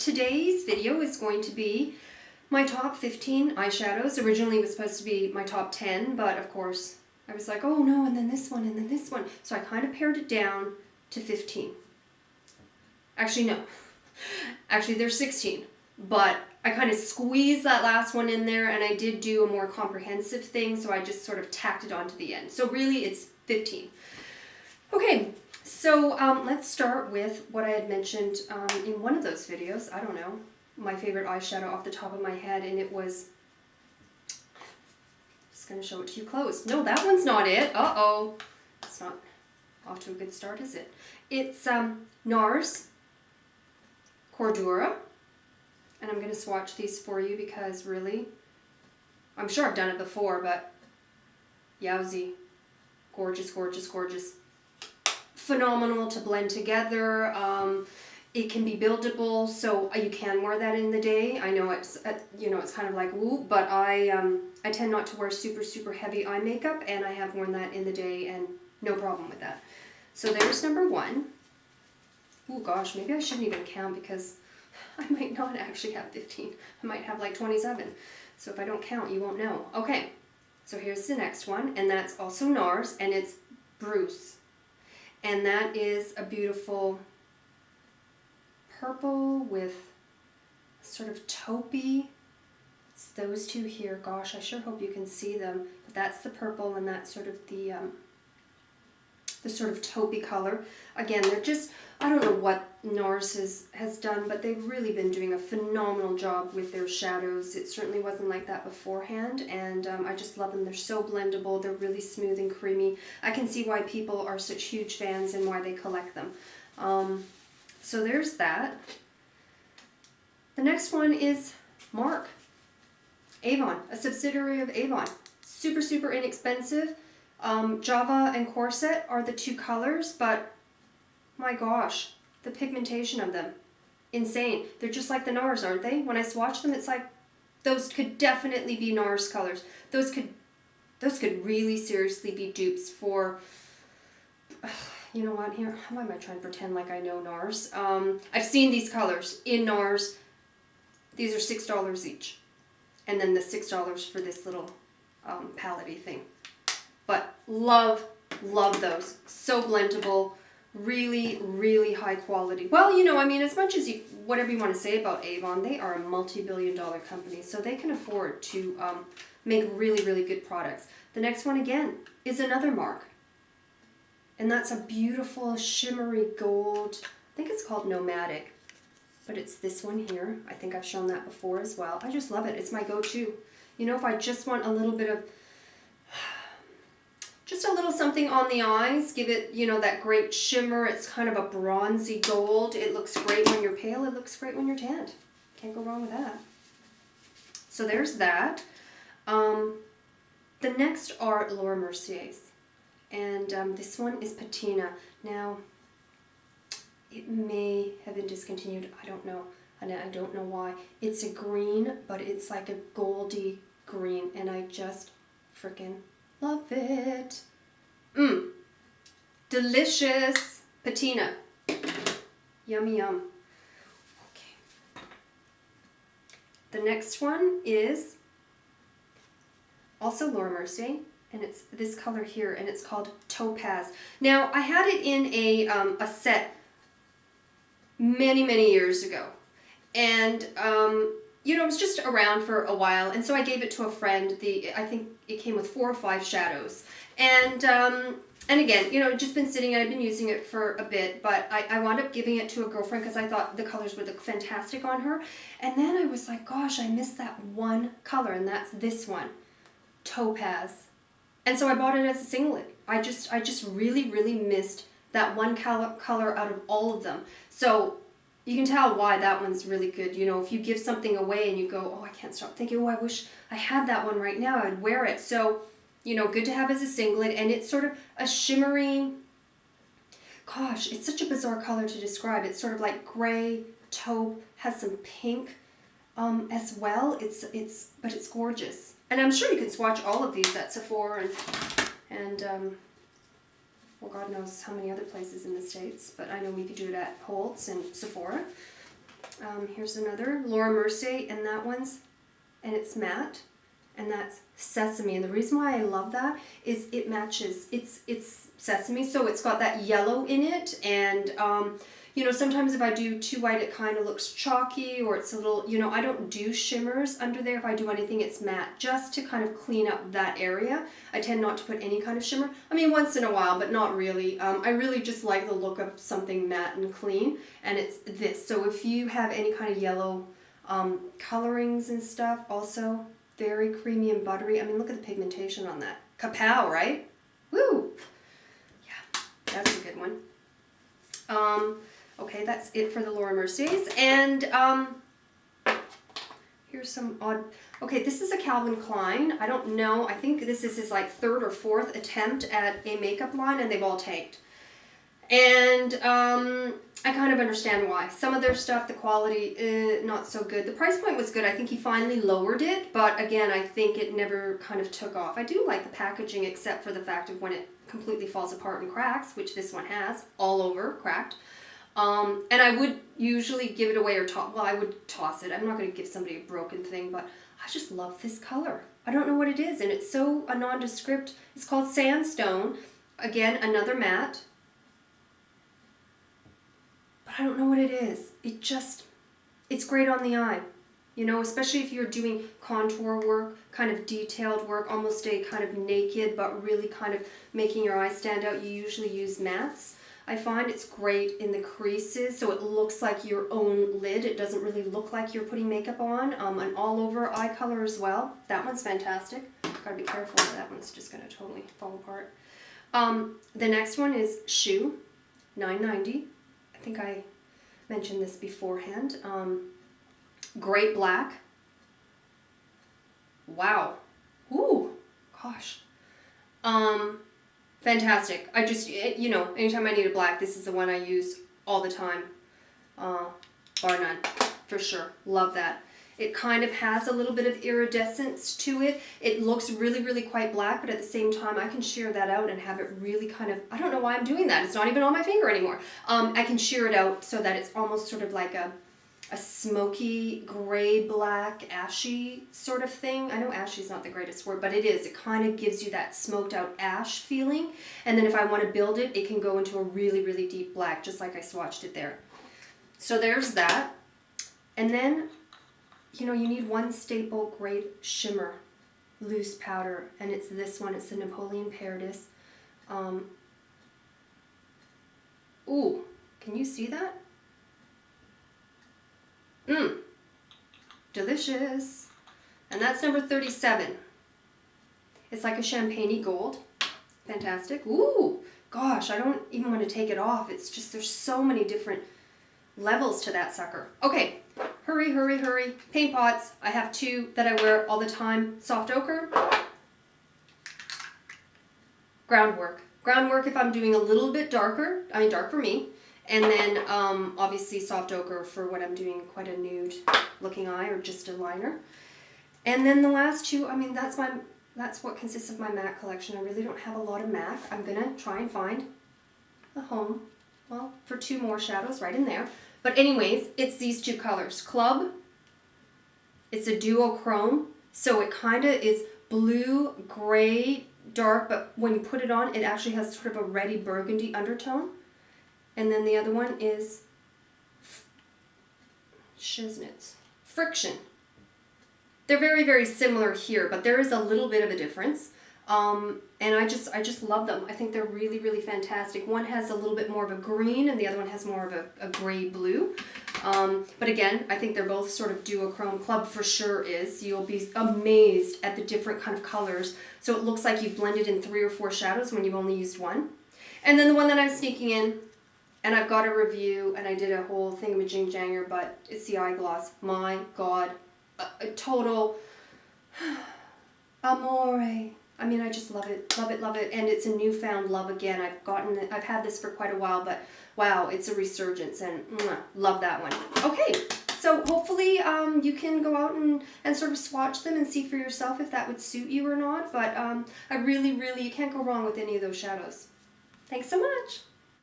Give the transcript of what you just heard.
today's video is going to be my top 15 eyeshadows. Originally it was supposed to be my top 10, but of course I was like, oh no, and then this one, and then this one. So I kind of pared it down to 15. Actually, no. Actually, there's 16. But I kind of squeezed that last one in there, and I did do a more comprehensive thing, so I just sort of tacked it on to the end. So really, it's 15. Okay, so let's start with what I had mentioned in one of those videos. I don't know, my favorite eyeshadow off the top of my head, and it was... Just going to show it to you close. No, that one's not it. Uh-oh. It's not off to a good start, is it? It's Nars Cordura. And I'm going to swatch these for you because really, I'm sure I've done it before, but yowzy. Gorgeous, gorgeous, gorgeous. Phenomenal to blend together. It can be buildable, so you can wear that in the day. I know it's, it's kind of like woo, but I tend not to wear super, super heavy eye makeup, and I have worn that in the day and no problem with that. So there's number one. Oh gosh, maybe I shouldn't even count because I might not actually have 15. I might have like 27. So if I don't count, you won't know. Okay, so here's the next one, and that's also Nars, and it's Brousse. And that is a beautiful purple with sort of taupey. It's those two here. Gosh, I sure hope you can see them. But that's the purple, and that's sort of the sort of taupey color. Again, they're just, I don't know what Nars has done, but they've really been doing a phenomenal job with their shadows. It certainly wasn't like that beforehand, and I just love them. They're so blendable. They're really smooth and creamy. I can see why people are such huge fans and why they collect them. So there's that. The next one is Marc. Avon, a subsidiary of Avon. Super, super inexpensive. Java and Corset are the two colors, but my gosh, the pigmentation of them, insane. They're just like the Nars, aren't they? When I swatch them, it's like those could definitely be Nars colors. Those could really seriously be dupes for, you know what, here, why am I trying to pretend like I know Nars? I've seen these colors in Nars. These are $6 each. And then the $6 for this little palette-y thing. But love those. So blendable. Really, really high quality. Well, I mean, as much as whatever you want to say about Avon, they are a multi-billion-dollar company, so they can afford to make really, really good products. The next one, again, is another Marc. And that's a beautiful, shimmery gold. I think it's called Nomadic. But it's this one here. I think I've shown that before as well. I just love it. It's my go-to. If I just want a little bit of... just a little something on the eyes, give it, that great shimmer. It's kind of a bronzy gold. It looks great when you're pale. It looks great when you're tanned. Can't go wrong with that. So there's that. The next are Laura Mercier's. And this one is Patina. Now, it may have been discontinued. I don't know. And I don't know why. It's a green, but it's like a goldy green. And I just freaking... love it. Delicious Patina. Yummy, yum. Okay. The next one is also Laura Mercier, and it's this color here, and it's called Topaz. Now, I had it in a set many, many years ago, and it was just around for a while, and so I gave it to a friend. I think it came with 4 or 5 shadows, and again, just been sitting, and I've been using it for a bit, but I wound up giving it to a girlfriend because I thought the colors would look fantastic on her, and then I was like, gosh, I missed that one color, and that's this one, Topaz, and so I bought it as a singlet. I just really, really missed that one color out of all of them, so you can tell why that one's really good. If you give something away and you go, oh, I can't stop thinking, oh, I wish I had that one right now, I'd wear it. So, good to have as a singlet. And it's sort of a shimmery, gosh, it's such a bizarre color to describe. It's sort of like gray, taupe, has some pink as well. But it's gorgeous. And I'm sure you can swatch all of these at Sephora and well, God knows how many other places in the States, but I know we could do it at Holtz and Sephora. Here's another, Laura Mercier, and that one's, and it's matte, and that's Sesame. And the reason why I love that is it matches, it's Sesame, so it's got that yellow in it, and you know, sometimes if I do too white, it kind of looks chalky, or it's a little, you know, I don't do shimmers under there. If I do anything, it's matte, just to kind of clean up that area. I tend not to put any kind of shimmer. I mean, once in a while, but not really. I really just like the look of something matte and clean, and it's this. So if you have any kind of yellow colorings and stuff, also very creamy and buttery. I mean, look at the pigmentation on that. Kapow, right? Woo! Yeah, that's a good one. Okay, that's it for the Laura Merciers. And here's some odd... Okay, this is a Calvin Klein. I don't know. I think this is his like 3rd or 4th attempt at a makeup line, and they've all tanked. And I kind of understand why. Some of their stuff, the quality, not so good. The price point was good. I think he finally lowered it, but again, I think it never kind of took off. I do like the packaging, except for the fact of when it completely falls apart and cracks, which this one has, all over, cracked. And I would usually give it away or toss. Well, I would toss it. I'm not going to give somebody a broken thing, but I just love this color. I don't know what it is, and it's so a nondescript. It's called Sandstone. Again, another matte. But I don't know what it is. It's great on the eye. You know, especially if you're doing contour work, kind of detailed work, almost a kind of naked, but really kind of making your eye stand out. You usually use mattes. I find it's great in the creases, so it looks like your own lid. It doesn't really look like you're putting makeup on. An all over eye color as well. That one's fantastic. Gotta be careful, that one's just gonna totally fall apart. The next one is Shu, $9.90. I think I mentioned this beforehand. Great black. Wow. Ooh, gosh. Fantastic. I just, you know, anytime I need a black, this is the one I use all the time. Bar none, for sure. Love that. It kind of has a little bit of iridescence to it. It looks really, really quite black, but at the same time, I can shear that out and have it really kind of, I don't know why I'm doing that. It's not even on my finger anymore. I can shear it out so that it's almost sort of like a smoky, gray, black, ashy sort of thing. I know ashy is not the greatest word, but it is. It kind of gives you that smoked out ash feeling. And then if I want to build it, it can go into a really, really deep black, just like I swatched it there. So there's that. And then, you know, you need one staple great shimmer, loose powder, and it's this one. It's the Napolean Perdis. Ooh, can you see that? Delicious. And that's number 37. It's like a champagne-y gold. Fantastic. Ooh, gosh, I don't even want to take it off. It's just, there's so many different levels to that sucker. Okay, hurry, hurry, hurry. Paint pots. I have 2 that I wear all the time. Soft Ochre. Groundwork. Groundwork if I'm doing a little bit darker. I mean, dark for me. And then obviously Soft Ochre for when I'm doing quite a nude looking eye or just a liner. And then the last 2, I mean, that's what consists of my MAC collection. I really don't have a lot of MAC. I'm gonna try and find a home, well, for 2 more shadows right in there. But anyways, it's these 2 colors. Club, it's a duochrome, so it kind of is blue, gray, dark, but when you put it on, it actually has sort of a reddy burgundy undertone. And then the other one is Shiznits. Friction. They're very, very similar here, but there is a little bit of a difference. And I just love them. I think they're really, really fantastic. One has a little bit more of a green and the other one has more of a gray blue. But again, I think they're both sort of duochrome. Club for sure is. You'll be amazed at the different kind of colors. So it looks like you've blended in 3 or 4 shadows when you've only used 1. And then the one that I'm sneaking in, and I've got a review, and I did a whole thingamajig-janger, but it's the Eyegloss. My God, a total amore. I mean, I just love it, love it, love it, and it's a newfound love again. I've had this for quite a while, but wow, it's a resurgence, and love that one. Okay, so hopefully you can go out and sort of swatch them and see for yourself if that would suit you or not, but I really, really, you can't go wrong with any of those shadows. Thanks so much.